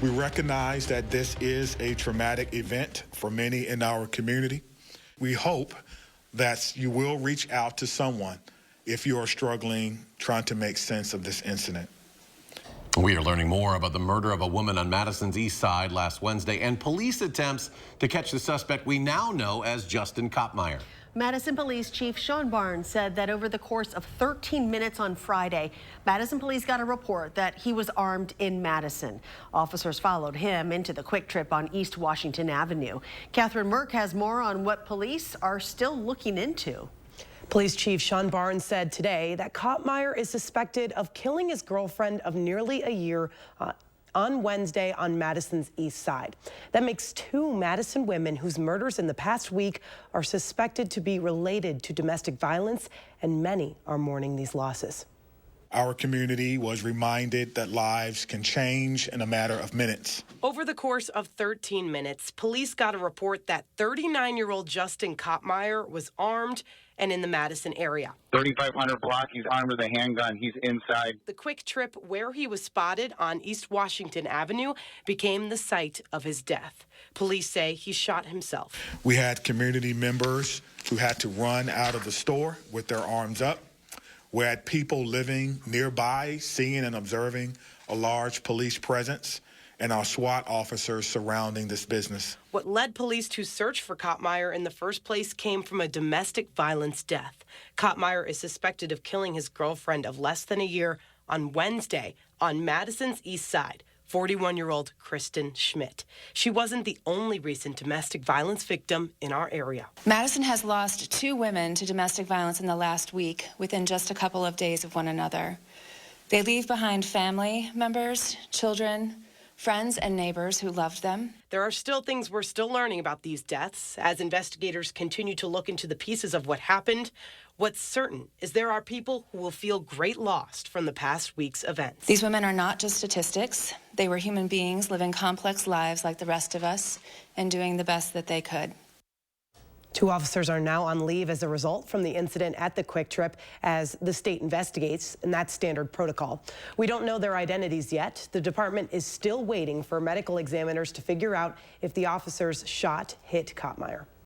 We recognize that this is a traumatic event for many in our community. We hope that you will reach out to someone if you are struggling trying to make sense of this incident. We are learning more about the murder of a woman on Madison's east side last Wednesday and police attempts to catch the suspect we now know as Justin Koppmeyer. Madison Police Chief Shon said that over the course of 13 minutes on Friday, Madison police got a report that he was armed in Madison. Officers followed him into the Kwik Trip on East Washington Avenue. Catherine Merck has more on what police are still looking into. Police Chief Shon said today that Koppmeyer is suspected of killing his girlfriend of nearly a year on Wednesday on Madison's east side. That makes 2 Madison women whose murders in the past week are suspected to be related to domestic violence, and many are mourning these losses. Our community was reminded that lives can change in a matter of minutes. Over the course of 13 minutes, police got a report that 39-year-old Justin Koppmeyer was armed and in the Madison area. 3500 block, he's armed with a handgun, he's inside. The Kwik Trip where he was spotted on East Washington Avenue became the site of his death. Police say he shot himself. We had community members who had to run out of the store with their arms up. We had people living nearby seeing and observing a large police presence, and our SWAT officers surrounding this business. What led police to search for Koppmeyer in the first place came from a domestic violence death. Koppmeyer is suspected of killing his girlfriend of less than a year on Wednesday on Madison's east side, 41-year-old Kristen Schmidt. She wasn't the only recent domestic violence victim in our area. Madison has lost 2 women to domestic violence in the last week within just a couple of days of one another. They leave behind family members, children, friends and neighbors who loved them. There are still things we're still learning about these deaths as investigators continue to look into the pieces of what happened. What's certain is there are people who will feel great loss from the past week's events. These women are not just statistics. They were human beings living complex lives like the rest of us and doing the best that they could. 2 officers are now on leave as a result from the incident at the Kwik Trip as the state investigates, and that's standard protocol. We don't know their identities yet. The department is still waiting for medical examiners to figure out if the officers' shot hit Koppmeyer.